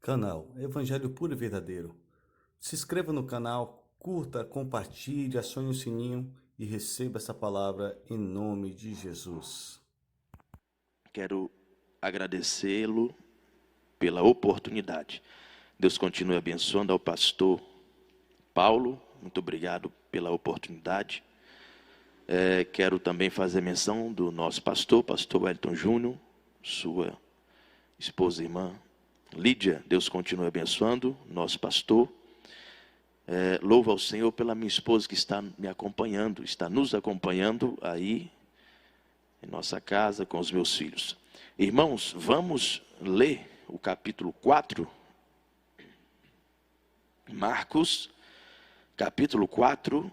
Canal Evangelho Puro e Verdadeiro. Se inscreva no canal, curta, compartilhe, acione o sininho e receba essa palavra em nome de Jesus. Quero agradecê-lo pela oportunidade. Deus continue abençoando ao pastor Paulo. Muito obrigado pela oportunidade. Quero também fazer menção do nosso pastor Wellington Júnior, sua esposa e irmã Lídia. Deus continue abençoando nosso pastor. Louvo ao Senhor pela minha esposa que está me acompanhando, está nos acompanhando aí em nossa casa com os meus filhos. Irmãos, vamos ler o capítulo 4, Marcos, capítulo 4,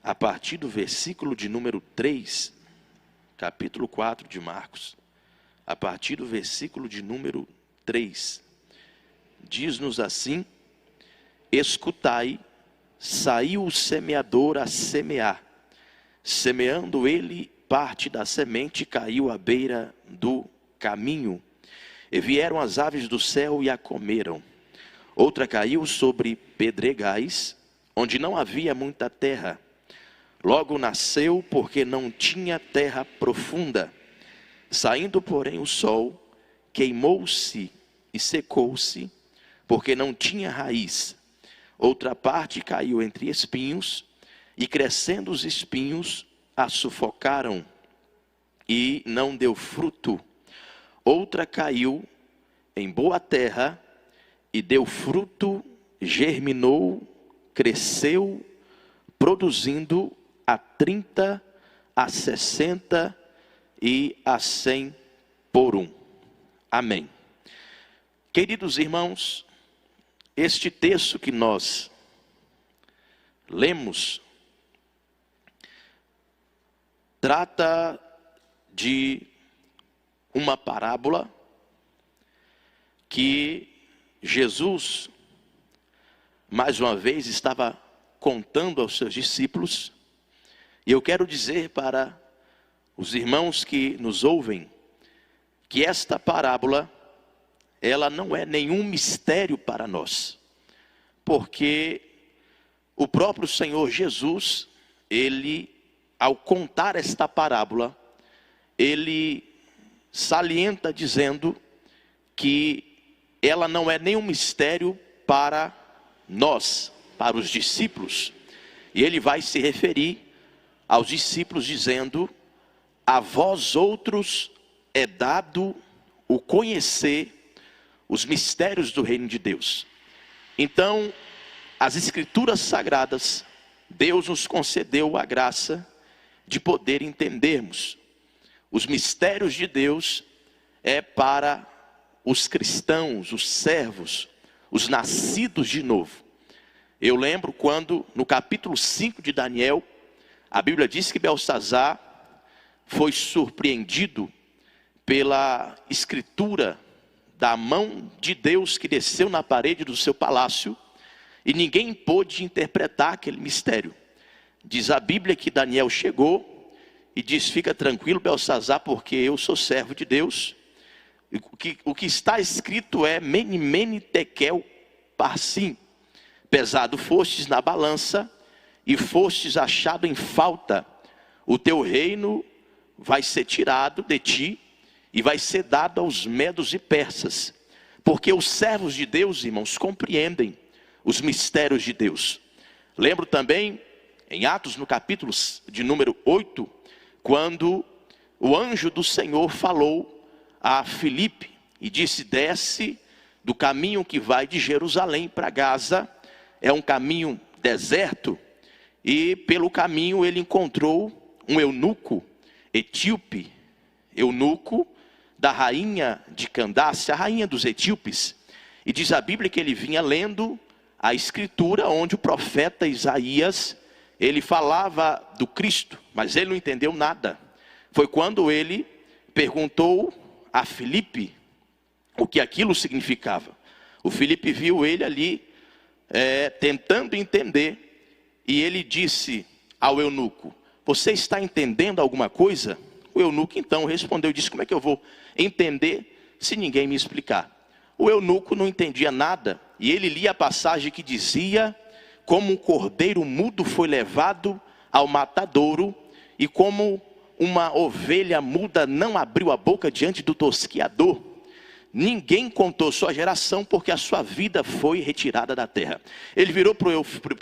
a partir do versículo de número 3, capítulo 4 de Marcos, a partir do versículo de número 3, diz-nos assim: escutai, saiu o semeador a semear, semeando ele, parte da semente caiu à beira do caminho, e vieram as aves do céu e a comeram. Outra caiu sobre pedregais, onde não havia muita terra. Logo nasceu, porque não tinha terra profunda. Saindo, porém, o sol, queimou-se e secou-se, porque não tinha raiz. Outra parte caiu entre espinhos, e crescendo os espinhos, a sufocaram, e não deu fruto. Outra caiu em boa terra, e deu fruto, germinou, cresceu, produzindo a 30, a 60 e a 100 por um. Amém. Queridos irmãos, este texto que nós lemos trata de uma parábola que Jesus, mais uma vez, estava contando aos seus discípulos. E eu quero dizer para os irmãos que nos ouvem, que esta parábola, ela não é nenhum mistério para nós. Porque o próprio Senhor Jesus, ele, ao contar esta parábola, ele salienta dizendo que ela não é nenhum mistério para nós, para os discípulos. E ele vai se referir aos discípulos dizendo: a vós outros é dado o conhecer os mistérios do reino de Deus. Então, as escrituras sagradas, Deus nos concedeu a graça de poder entendermos. Os mistérios de Deus é para os cristãos, os servos, os nascidos de novo. Eu lembro quando, no capítulo 5 de Daniel, a Bíblia diz que Belsazar foi surpreendido pela escritura da mão de Deus que desceu na parede do seu palácio, e ninguém pôde interpretar aquele mistério. Diz a Bíblia que Daniel chegou e diz: fica tranquilo, Belsazar, porque eu sou servo de Deus. O que está escrito é: mene, mene, tekel, parsim. Pesado fostes na balança e fostes achado em falta. O teu reino vai ser tirado de ti e vai ser dado aos medos e persas. Porque os servos de Deus, irmãos, compreendem os mistérios de Deus. Lembro também, em Atos, no capítulo de número 8, quando o anjo do Senhor falou a Filipe e disse: desce do caminho que vai de Jerusalém para Gaza. É um caminho deserto, e pelo caminho ele encontrou um eunuco etíope, eunuco da rainha de Candace, a rainha dos etíopes. E diz a Bíblia que ele vinha lendo a escritura onde o profeta Isaías, ele falava do Cristo, mas ele não entendeu nada. Foi quando ele perguntou a Filipe o que aquilo significava. O Filipe viu ele ali tentando entender, e ele disse ao eunuco: você está entendendo alguma coisa? O eunuco então respondeu e disse: como é que eu vou entender se ninguém me explicar? O eunuco não entendia nada, e ele lia a passagem que dizia: como um cordeiro mudo foi levado ao matadouro, e como uma ovelha muda não abriu a boca diante do tosquiador, ninguém contou sua geração, porque a sua vida foi retirada da terra. Ele virou para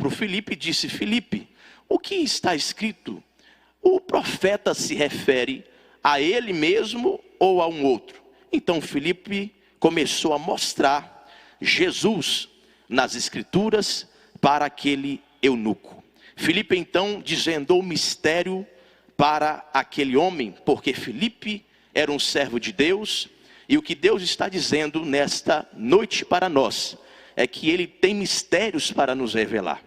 o Filipe e disse: Filipe, o que está escrito? O profeta se refere a ele mesmo ou a um outro? Então Filipe começou a mostrar Jesus nas escrituras para aquele eunuco. Filipe então desvendou o mistério para aquele homem, porque Filipe era um servo de Deus, e o que Deus está dizendo nesta noite para nós é que Ele tem mistérios para nos revelar.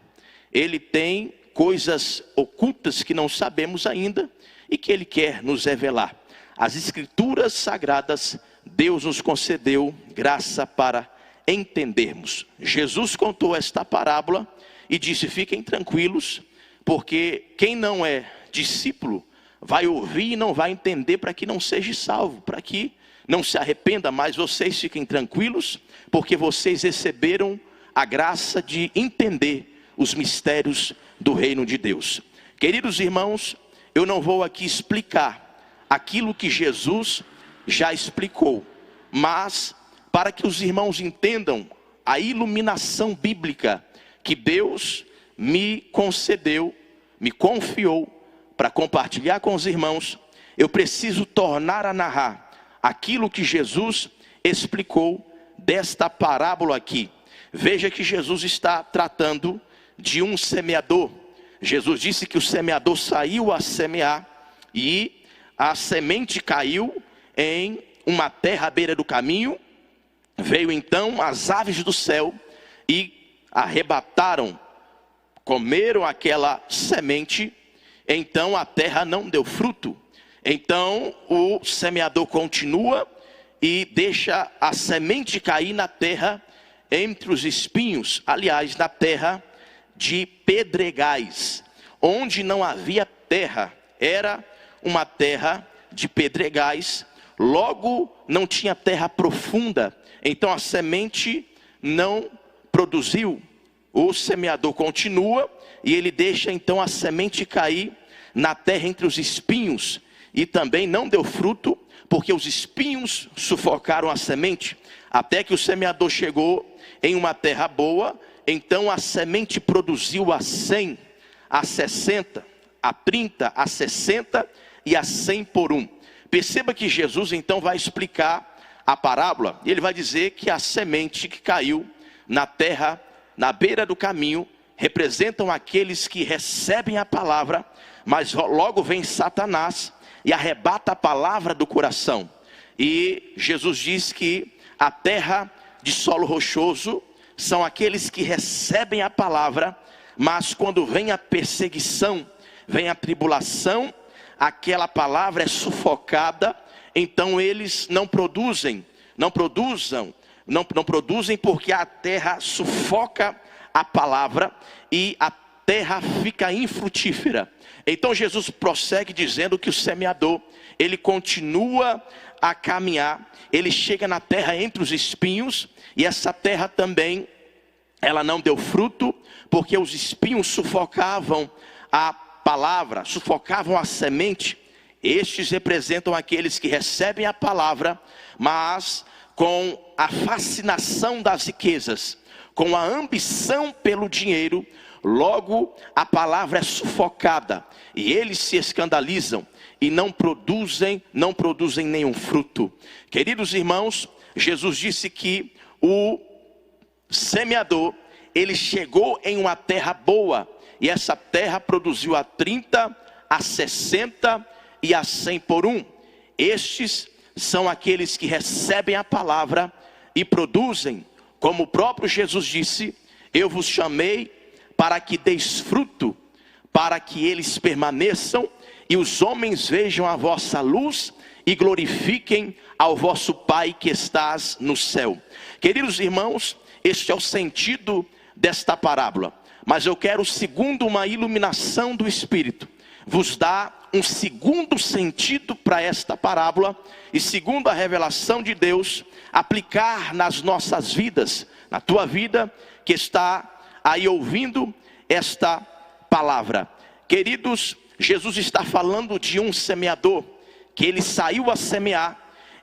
Ele tem coisas ocultas que não sabemos ainda e que Ele quer nos revelar. As escrituras sagradas, Deus nos concedeu graça para entendermos. Jesus contou esta parábola e disse: fiquem tranquilos, porque quem não é discípulo vai ouvir e não vai entender, para que não seja salvo, para que não se arrependa. Mas vocês fiquem tranquilos, porque vocês receberam a graça de entender os mistérios do reino de Deus. Queridos irmãos, eu não vou aqui explicar aquilo que Jesus já explicou, mas para que os irmãos entendam a iluminação bíblica que Deus me concedeu, me confiou para compartilhar com os irmãos, eu preciso tornar a narrar aquilo que Jesus explicou desta parábola aqui. Veja que Jesus está tratando de um semeador. Jesus disse que o semeador saiu a semear e a semente caiu em uma terra à beira do caminho. Veio então as aves do céu e arrebataram, comeram aquela semente. Então a terra não deu fruto. Então o semeador continua e deixa a semente cair na terra entre os espinhos, aliás, na terra de pedregais, onde não havia terra, era uma terra de pedregais, logo não tinha terra profunda, então a semente não produziu. O semeador continua e ele deixa então a semente cair na terra entre os espinhos, e também não deu fruto, porque os espinhos sufocaram a semente, até que o semeador chegou em uma terra boa. Então a semente produziu a 100, a 60, a 30, a 60 e a 100 por um. Perceba que Jesus então vai explicar a parábola, e ele vai dizer que a semente que caiu na terra, na beira do caminho, representam aqueles que recebem a palavra, mas logo vem Satanás e arrebata a palavra do coração. E Jesus diz que a terra de solo rochoso são aqueles que recebem a palavra, mas quando vem a perseguição, vem a tribulação, aquela palavra é sufocada, então eles não produzem porque a terra sufoca a palavra e a terra fica infrutífera. Então Jesus prossegue dizendo que o semeador, ele continua a caminhar, ele chega na terra entre os espinhos, e essa terra também, ela não deu fruto, porque os espinhos sufocavam a palavra, sufocavam a semente. Estes representam aqueles que recebem a palavra, mas com a fascinação das riquezas, com a ambição pelo dinheiro, logo a palavra é sufocada, e eles se escandalizam e não produzem nenhum fruto. Queridos irmãos, Jesus disse que o semeador, ele chegou em uma terra boa, e essa terra produziu a 30, a 60 e a 100 por um. Estes são aqueles que recebem a palavra e produzem, como o próprio Jesus disse: eu vos chamei para que deis fruto, para que eles permaneçam, e os homens vejam a vossa luz e glorifiquem ao vosso Pai que estás no céu. Queridos irmãos, este é o sentido desta parábola. Mas eu quero, segundo uma iluminação do Espírito, vos dá um segundo sentido para esta parábola e, segundo a revelação de Deus, aplicar nas nossas vidas, na tua vida que está aí ouvindo esta palavra. Queridos, Jesus está falando de um semeador que ele saiu a semear.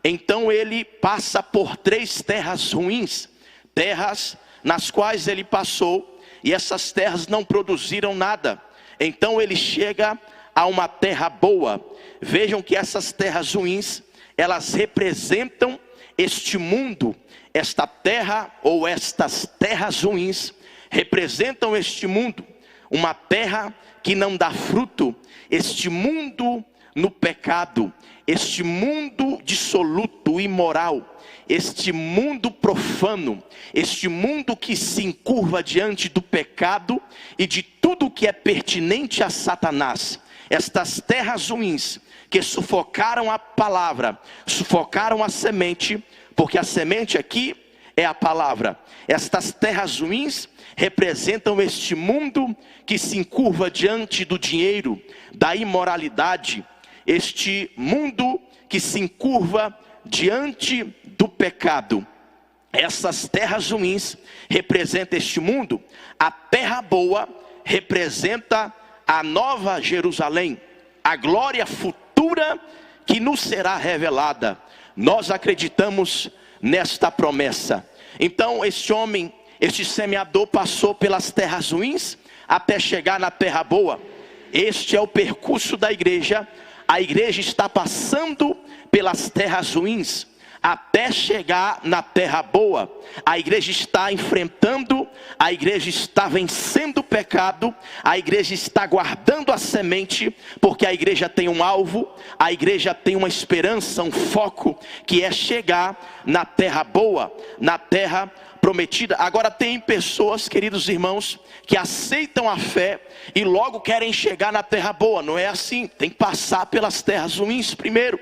Então ele passa por 3 terras ruins, terras nas quais ele passou, e essas terras não produziram nada. Então ele chega a uma terra boa. Vejam que essas terras ruins, elas representam este mundo. Esta terra ou estas terras ruins representam este mundo, uma terra que não dá fruto, este mundo no pecado, este mundo dissoluto, imoral, este mundo profano, este mundo que se encurva diante do pecado e de tudo que é pertinente a Satanás. Estas terras ruins que sufocaram a palavra, sufocaram a semente, porque a semente aqui é a palavra. Estas terras ruins representam este mundo que se encurva diante do dinheiro, da imoralidade, este mundo que se encurva diante do pecado. Essas terras ruins representam este mundo. A terra boa representa a nova Jerusalém, a glória futura que nos será revelada. Nós acreditamos nesta promessa. Então este homem, este semeador, passou pelas terras ruins até chegar na terra boa. Este é o percurso da igreja. A igreja está passando pelas terras ruins até chegar na terra boa. A igreja está enfrentando, a igreja está vencendo o pecado, a igreja está guardando a semente, porque a igreja tem um alvo, a igreja tem uma esperança, um foco, que é chegar na terra boa, na terra prometida. Agora tem pessoas, queridos irmãos, que aceitam a fé e logo querem chegar na terra boa. Não é assim, tem que passar pelas terras ruins primeiro.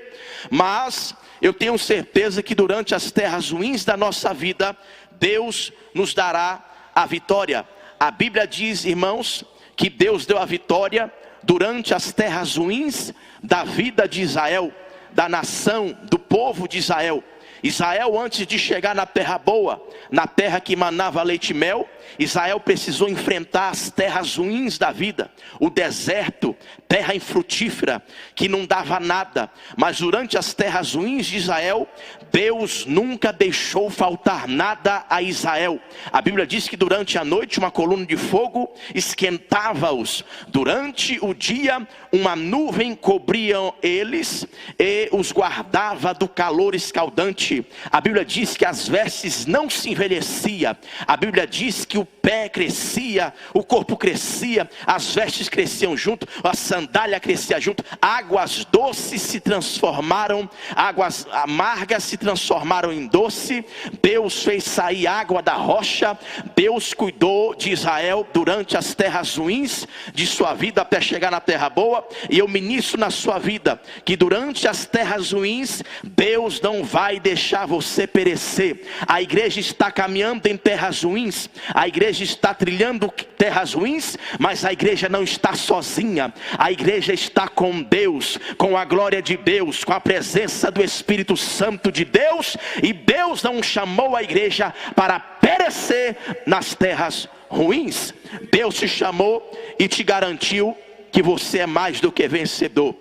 Mas eu tenho certeza que durante as terras ruins da nossa vida, Deus nos dará a vitória. A Bíblia diz, irmãos, que Deus deu a vitória durante as terras ruins da vida de Israel, da nação, do povo de Israel. Israel, antes de chegar na terra boa, na terra que manava leite e mel, Israel precisou enfrentar as terras ruins da vida, o deserto, terra infrutífera, que não dava nada. Mas durante as terras ruins de Israel, Deus nunca deixou faltar nada a Israel. A Bíblia diz que durante a noite uma coluna de fogo esquentava-os. Durante o dia uma nuvem cobria eles e os guardava do calor escaldante. A Bíblia diz que as vestes não se envelhecia. A Bíblia diz que o pé crescia, o corpo crescia, as vestes cresciam junto, a sandália crescia junto. Águas doces se transformaram, águas amargas se transformaram em doce. Deus fez sair água da rocha. Deus cuidou de Israel durante as terras ruins de sua vida até chegar na terra boa. E eu ministro na sua vida que durante as terras ruins Deus não vai deixar você perecer. A igreja está caminhando em terras ruins, a igreja está trilhando terras ruins, mas a igreja não está sozinha. A igreja está com Deus, com a glória de Deus, com a presença do Espírito Santo de Deus. E Deus não chamou a igreja para perecer nas terras ruins. Deus te chamou e te garantiu que você é mais do que vencedor.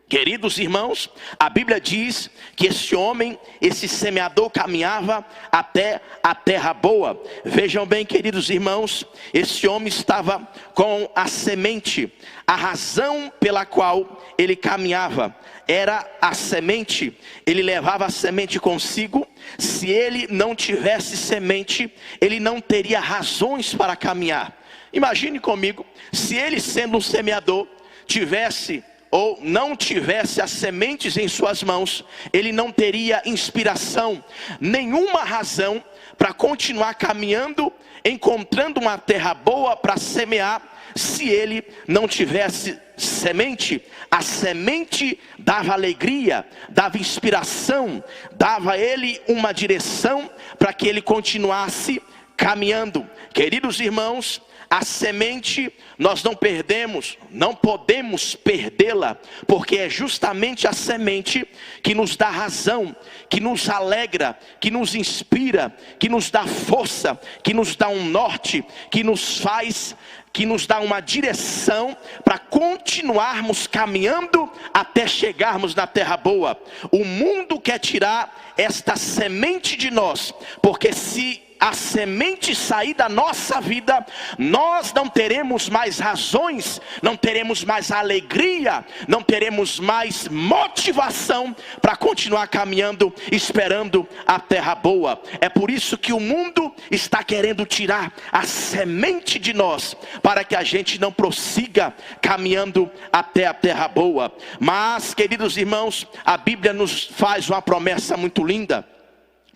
Queridos irmãos, a Bíblia diz que esse homem, esse semeador, caminhava até a terra boa. Vejam bem, queridos irmãos, esse homem estava com a semente. A razão pela qual ele caminhava era a semente. Ele levava a semente consigo. Se ele não tivesse semente, ele não teria razões para caminhar. Imagine comigo, se ele, sendo um semeador, tivesse ou não tivesse as sementes em suas mãos, ele não teria inspiração, nenhuma razão para continuar caminhando, encontrando uma terra boa para semear, se ele não tivesse semente. A semente dava alegria, dava inspiração, dava a ele uma direção para que ele continuasse caminhando. Queridos irmãos, a semente nós não perdemos, não podemos perdê-la, porque é justamente a semente que nos dá razão, que nos alegra, que nos inspira, que nos dá força, que nos dá um norte, que nos dá uma direção para continuarmos caminhando até chegarmos na terra boa. O mundo quer tirar esta semente de nós, porque se a semente sair da nossa vida, nós não teremos mais razões, não teremos mais alegria, não teremos mais motivação para continuar caminhando, esperando a terra boa. É por isso que o mundo está querendo tirar a semente de nós, para que a gente não prossiga caminhando até a terra boa. Mas, queridos irmãos, a Bíblia nos faz uma promessa muito linda.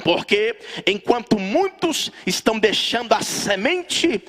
Porque enquanto muitos estão deixando a semente,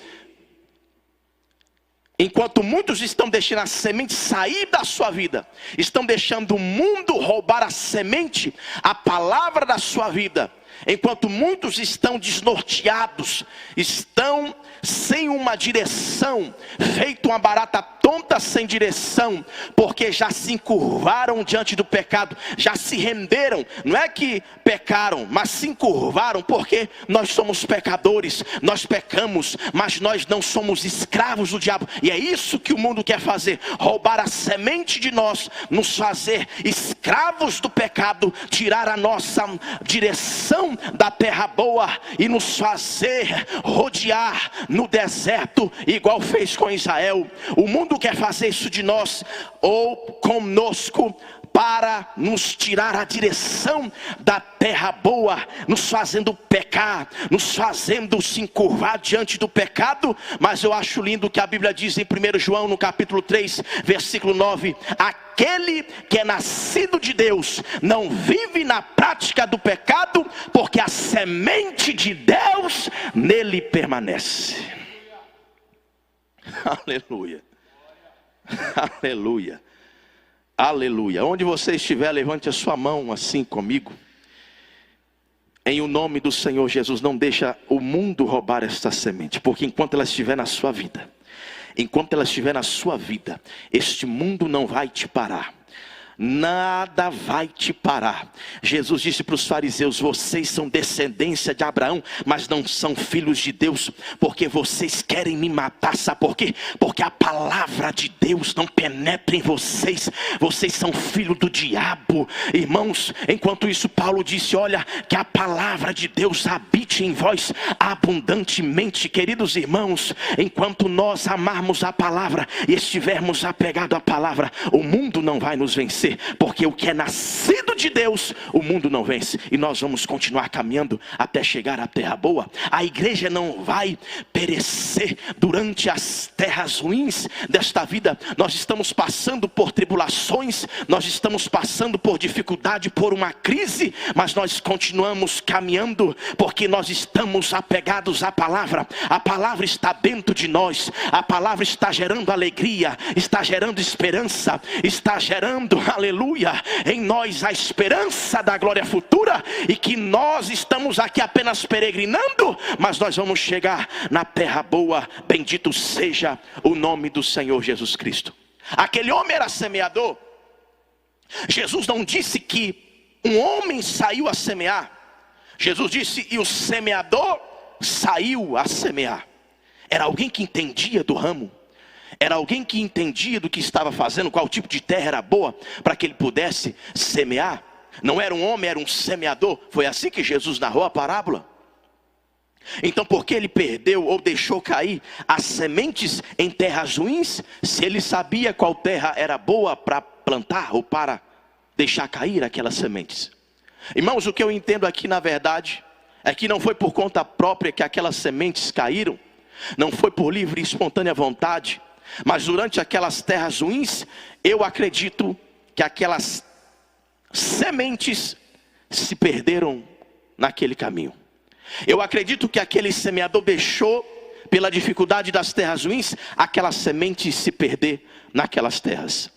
sair da sua vida, estão deixando o mundo roubar a semente, a palavra da sua vida. Enquanto muitos estão desnorteados, estão sem uma direção, feito uma barata tonta sem direção, porque já se encurvaram diante do pecado, já se renderam. Não é que pecaram, mas se encurvaram, porque nós somos pecadores, nós pecamos, mas nós não somos escravos do diabo. E é isso que o mundo quer fazer: roubar a semente de nós, nos fazer escravos do pecado, tirar a nossa direção da terra boa e nos fazer rodear no deserto, igual fez com Israel. O mundo quer fazer isso de nós ou conosco, para nos tirar a direção da terra boa, nos fazendo pecar, nos fazendo se encurvar diante do pecado. Mas eu acho lindo que a Bíblia diz em 1 João no capítulo 3, versículo 9: aquele que é nascido de Deus não vive na prática do pecado, porque a semente de Deus nele permanece. Aleluia, aleluia, aleluia. Onde você estiver, levante a sua mão assim comigo. Em o nome do Senhor Jesus, não deixa o mundo roubar esta semente, porque enquanto ela estiver na sua vida, este mundo não vai te parar. Nada vai te parar. Jesus disse para os fariseus: vocês são descendência de Abraão, mas não são filhos de Deus, porque vocês querem me matar. Sabe por quê? Porque a palavra de Deus não penetra em vocês. Vocês são filho do diabo. Irmãos, enquanto isso Paulo disse: olha, que a palavra de Deus habite em vós abundantemente. Queridos irmãos, enquanto nós amarmos a palavra e estivermos apegados à palavra, o mundo não vai nos vencer, porque o que é nascido de Deus, o mundo não vence. E nós vamos continuar caminhando até chegar à terra boa. A igreja não vai perecer durante as terras ruins desta vida. Nós estamos passando por tribulações, nós estamos passando por dificuldade, por uma crise, mas nós continuamos caminhando, porque nós estamos apegados à palavra. A palavra está dentro de nós, a palavra está gerando alegria, está gerando esperança, está gerando, aleluia, em nós a esperança da glória futura, e que nós estamos aqui apenas peregrinando, mas nós vamos chegar na terra boa. Bendito seja o nome do Senhor Jesus Cristo. Aquele homem era semeador. Jesus não disse que um homem saiu a semear. Jesus disse: e o semeador saiu a semear. Era alguém que entendia do ramo, era alguém que entendia do que estava fazendo, qual tipo de terra era boa para que ele pudesse semear. Não era um homem, era um semeador. Foi assim que Jesus narrou a parábola. Então, por que ele perdeu ou deixou cair as sementes em terras ruins, se ele sabia qual terra era boa para plantar ou para deixar cair aquelas sementes? Irmãos, o que eu entendo aqui na verdade é que não foi por conta própria que aquelas sementes caíram, não foi por livre e espontânea vontade, mas durante aquelas terras ruins, eu acredito que aquelas sementes se perderam naquele caminho. Eu acredito que aquele semeador deixou, pela dificuldade das terras ruins, aquelas sementes se perder naquelas terras.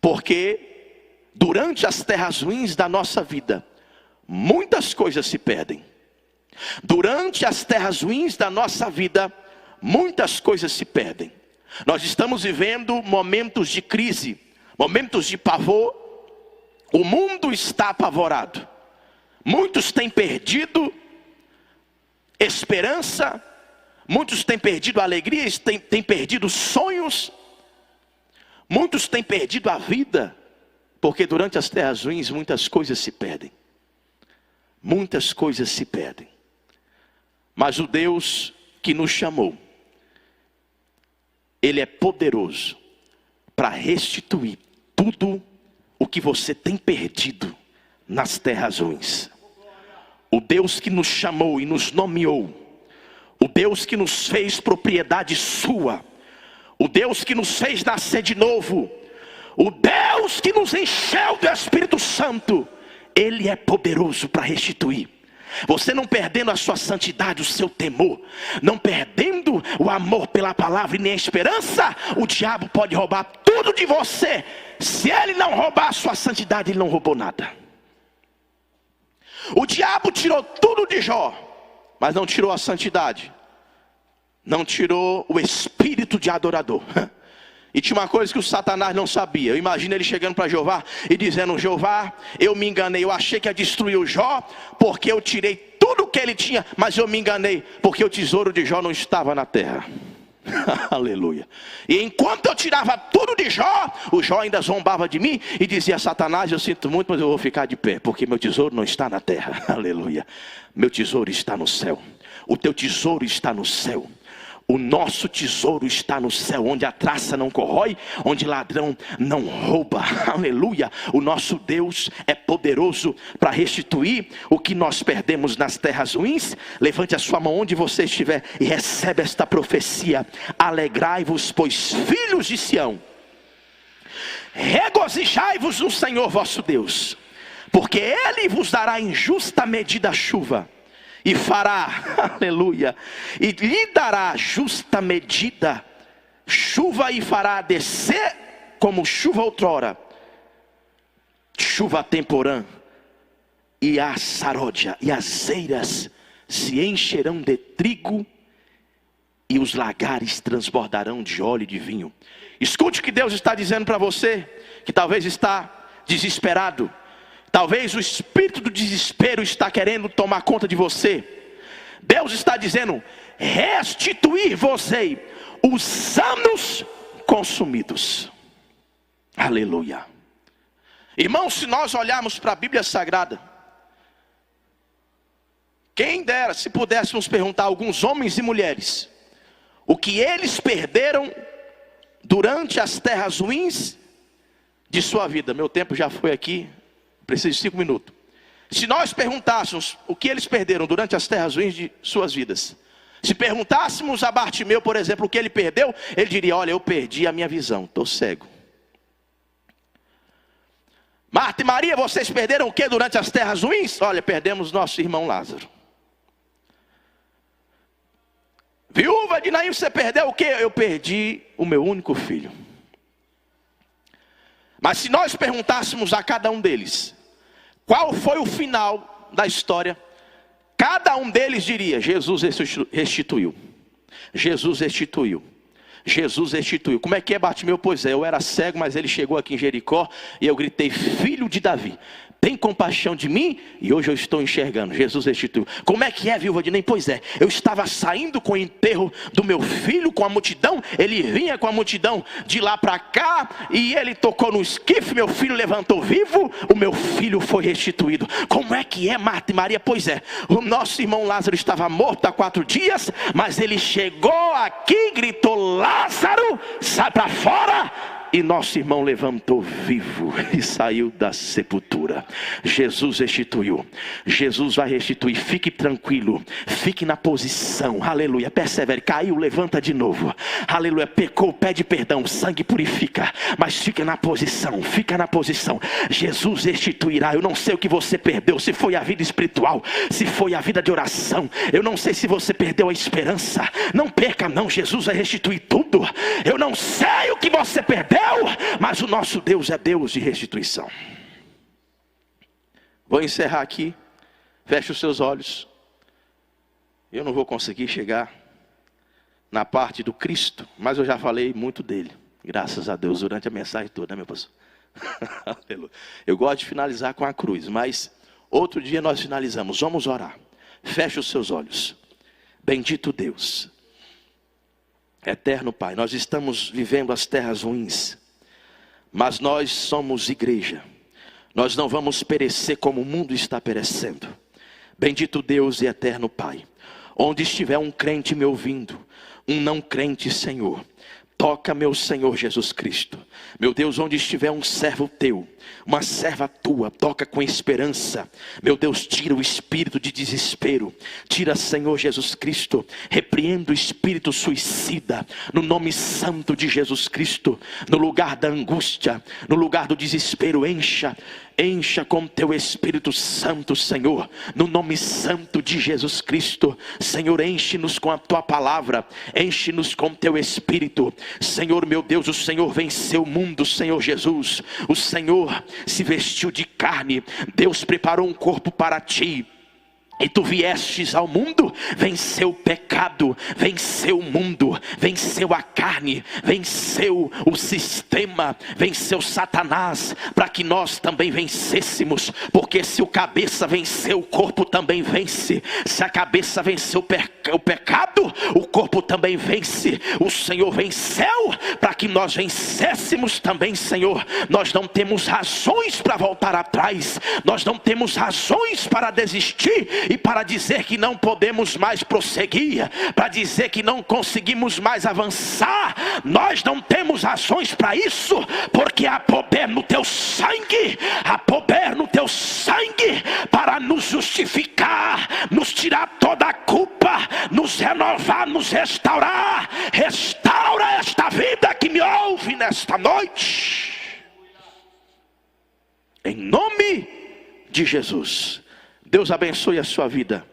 Porque durante as terras ruins da nossa vida, muitas coisas se perdem. Durante as terras ruins da nossa vida, muitas coisas se perdem. Nós estamos vivendo momentos de crise, momentos de pavor. O mundo está apavorado. Muitos têm perdido esperança, muitos têm perdido alegria, têm perdido sonhos, muitos têm perdido a vida, porque durante as terras ruins muitas coisas se perdem. Muitas coisas se perdem. Mas o Deus que nos chamou, Ele é poderoso para restituir tudo o que você tem perdido nas terras ruins. O Deus que nos chamou e nos nomeou, o Deus que nos fez propriedade sua, o Deus que nos fez nascer de novo, o Deus que nos encheu do Espírito Santo, Ele é poderoso para restituir. Você não perdendo a sua santidade, o seu temor, não perdendo o amor pela palavra e nem a esperança, o diabo pode roubar tudo de você. Se ele não roubar a sua santidade, ele não roubou nada. O diabo tirou tudo de Jó, mas não tirou a santidade, não tirou o espírito de adorador. E tinha uma coisa que o Satanás não sabia. Eu imagino ele chegando para Jeová e dizendo: Jeová, eu me enganei, eu achei que ia destruir o Jó, porque eu tirei tudo que ele tinha, mas eu me enganei, porque o tesouro de Jó não estava na terra. Aleluia. E enquanto eu tirava tudo de Jó, o Jó ainda zombava de mim e dizia: Satanás, eu sinto muito, mas eu vou ficar de pé, porque meu tesouro não está na terra. Aleluia. Meu tesouro está no céu. O teu tesouro está no céu. O nosso tesouro está no céu, onde a traça não corrói, onde ladrão não rouba. Aleluia. O nosso Deus é poderoso para restituir o que nós perdemos nas terras ruins. Levante a sua mão onde você estiver e recebe esta profecia: alegrai-vos, pois filhos de Sião, regozijai-vos no Senhor vosso Deus, porque Ele vos dará em justa medida a chuva, e fará, aleluia, e lhe dará justa medida chuva, e fará descer como chuva outrora, chuva temporã, e a saródia e as eiras se encherão de trigo, e os lagares transbordarão de óleo e de vinho. Escute o que Deus está dizendo para você, que talvez está desesperado. Talvez o espírito do desespero está querendo tomar conta de você. Deus está dizendo: restituir-vos-ei os anos consumidos. Aleluia. Irmãos, se nós olharmos para a Bíblia Sagrada, quem dera se pudéssemos perguntar a alguns homens e mulheres o que eles perderam durante as terras ruins de sua vida. Meu tempo já foi aqui. Preciso de 5 minutos. Se nós perguntássemos o que eles perderam durante as terras ruins de suas vidas, se perguntássemos a Bartimeu, por exemplo, o que ele perdeu, ele diria: olha, eu perdi a minha visão, estou cego. Marta e Maria, vocês perderam o que durante as terras ruins? Olha, perdemos nosso irmão Lázaro. Viúva de Naim, você perdeu o que? Eu perdi o meu único filho. Mas se nós perguntássemos a cada um deles qual foi o final da história, cada um deles diria: Jesus restituiu. Jesus restituiu. Jesus restituiu. Como é que é, Bartimeu? Pois é, eu era cego, mas ele chegou aqui em Jericó e eu gritei: filho de Davi, tem compaixão de mim, e hoje eu estou enxergando. Jesus restituiu. Como é que é, viúva de Naim? Pois é, eu estava saindo com o enterro do meu filho, com a multidão, ele vinha com a multidão de lá para cá, e ele tocou no esquife, meu filho levantou vivo, o meu filho foi restituído. Como é que é, Marta e Maria? Pois é, o nosso irmão Lázaro estava morto há 4 dias, mas ele chegou aqui, gritou: Lázaro, sai para fora! E nosso irmão levantou vivo e saiu da sepultura. Jesus restituiu. Jesus vai restituir. Fique tranquilo. Fique na posição. Aleluia. Persevere. Caiu, levanta de novo. Aleluia. Pecou, pede perdão. Sangue purifica. Mas fica na posição. Fica na posição. Jesus restituirá. Eu não sei o que você perdeu. Se foi a vida espiritual. Se foi a vida de oração. Eu não sei se você perdeu a esperança. Não perca não. Jesus vai restituir tudo. Eu não sei o que você perdeu, mas o nosso Deus é Deus de restituição. Vou encerrar aqui. Feche os seus olhos. Eu não vou conseguir chegar na parte do Cristo, mas eu já falei muito dele, graças a Deus, durante a mensagem toda, né, meu pastor? Eu gosto de finalizar com a cruz, mas outro dia nós finalizamos. Vamos orar. Feche os seus olhos. Bendito Deus, eterno Pai, nós estamos vivendo as terras ruins, mas nós somos igreja. Nós não vamos perecer como o mundo está perecendo. Bendito Deus e eterno Pai, onde estiver um crente me ouvindo, um não crente, Senhor, toca, meu Senhor Jesus Cristo. Meu Deus, onde estiver um servo teu, uma serva tua, toca com esperança. Meu Deus, tira o espírito de desespero. Tira, Senhor Jesus Cristo, repreenda o espírito suicida, no nome santo de Jesus Cristo. No lugar da angústia, no lugar do desespero, encha com teu Espírito Santo, Senhor, no nome santo de Jesus Cristo. Senhor, enche-nos com a tua palavra, enche-nos com teu Espírito. Senhor, meu Deus, o Senhor venceu o mundo, Senhor Jesus. O Senhor se vestiu de carne, Deus preparou um corpo para ti. E tu viestes ao mundo, venceu o pecado, venceu o mundo, venceu a carne, venceu o sistema, venceu Satanás, para que nós também vencêssemos. Porque se o cabeça venceu, o corpo também vence. Se a cabeça venceu o pecado, o corpo também vence. O Senhor venceu, para que nós vencêssemos também, Senhor. Nós não temos razões para voltar atrás, nós não temos razões para desistir, e para dizer que não podemos mais prosseguir, para dizer que não conseguimos mais avançar. Nós não temos razões para isso, porque há poder no teu sangue, há poder no teu sangue para nos justificar, nos tirar toda a culpa, nos renovar, nos restaurar. Restaura esta vida que me ouve nesta noite, em nome de Jesus. Deus abençoe a sua vida,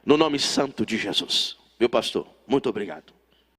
no nome santo de Jesus. Meu pastor, muito obrigado.